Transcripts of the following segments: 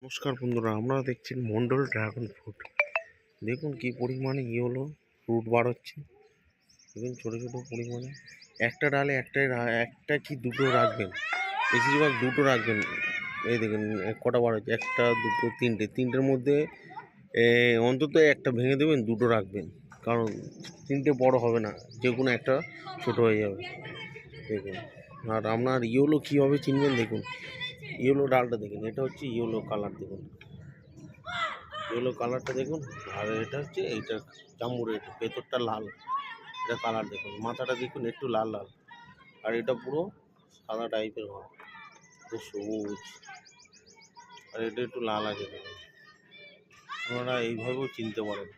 নমস্কার বন্ধুরা, আপনারা দেখছেন মন্ডল ড্রাগন ফ্রুট। দেখুন কি পরিমাণে হলো ফ্রুট বার হচ্ছে। দেখুন ছোটো ছোটো পরিমাণে একটা ডালে একটা কি দুটো রাখবেন, বেশিরভাগ দুটো রাখবেন। এই দেখুন কটা বার হচ্ছে, একটা দুটো তিনটের মধ্যে অন্তত একটা ভেঙে দেবেন, দুটো রাখবেন, কারণ তিনটে বড় হবে না, যে কোনো একটা ছোট হয়ে যাবে। দেখুন, আর আপনার কীভাবে চিনবেন দেখুন, ডালটা দেখুন, এটা হচ্ছে কালার, দেখুন কালারটা দেখুন। আর এটা হচ্ছে এইটা চামড়ে, একটু ভেতরটা লাল, এটা কালার দেখুন। মাথাটা দেখুন একটু লাল লাল, আর এটা পুরো সাদা টাইপের হয়, পুরো সবুজ, আর এটা একটু লাল আছে দেখুন। আপনারা এইভাবেও চিনতে পারেন।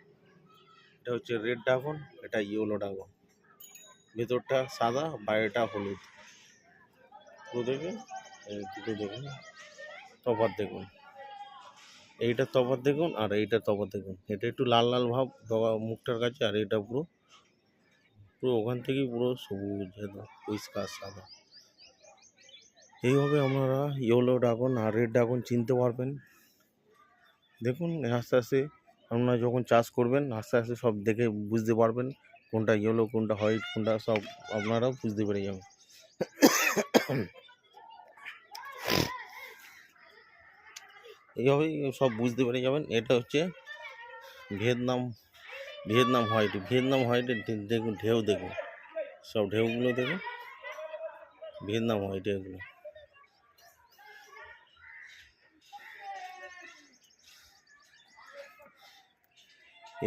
এটা হচ্ছে রেড ড্রাগন, এটা ড্রাগন। ভেতরটা সাদা, বাইরেটা হলুদ। পুরো দেখুন, এই দুটো দেখুন, তফাৎ দেখুন, এইটার তফাৎ দেখুন আর এইটার তফাৎ দেখুন। এটা একটু লাল লাল ভাব মুখটার কাছে, আর এটা পুরো পুরো ওখান থেকেই পুরো সবুজ, একদম পরিষ্কার সাদা। এইভাবে আপনারা ড্রাগন আর রেড ড্রাগন চিনতে পারবেন। দেখুন আস্তে আস্তে আপনারা যখন চাষ করবেন, আস্তে আস্তে সব দেখে বুঝতে পারবেন কোনটা কোনটা হোয়াইট, কোনটা সব আপনারাও বুঝতে পেরে যাবেন। এইভাবেই সব বুঝতে পেরে যাবেন। এটা হচ্ছে ভিয়েতনাম হোয়াইটের দেখুন, ঢেউ দেখুন, সব ঢেউগুলো দেখুন, ভিয়েতনাম হোয়াইট এগুলো।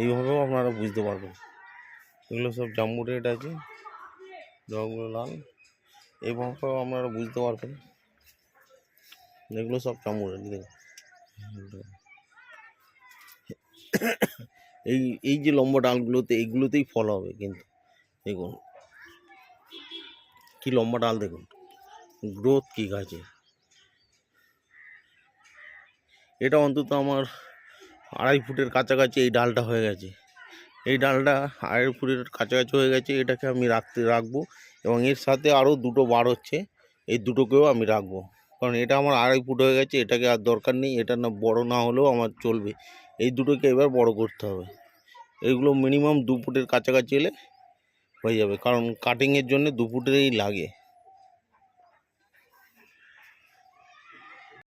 এইভাবেও আপনারা বুঝতে পারবেন। এগুলো সব জাম্বু রেড আছে, রঙগুলো লাল, এইভাবেও আপনারা বুঝতে পারবেন। এগুলো সব জাম্বু রেড দেখুন। এই যে লম্বা ডালগুলোতে, এইগুলোতেই ফল হবে, কিন্তু দেখুন কি লম্বা ডাল, দেখুন গ্রোথ কি গাছে। এটা অন্তত আমার 2.5 ফুটের কাছাকাছি এই ডালটা হয়ে গেছে। এই ডালটা 2.5 ফুটের কাছাকাছি হয়ে গেছে। এটাকে আমি রাখবো, এবং এর সাথে আরও দুটো বার হচ্ছে, এই দুটোকেও আমি রাখবো, কারণ এটা আমার 2.5 ফুট হয়ে গেছে। এটাকে আর দরকার নেই, এটা না বড় না হলেও আমার চলবে। এই দুটোকে এবার বড় করতে হবে। এইগুলো মিনিমাম 2 ফুটের কাছাকাছি এলে হয়ে যাবে, কারণ কাটিংয়ের জন্য 2 ফুটেরই লাগে।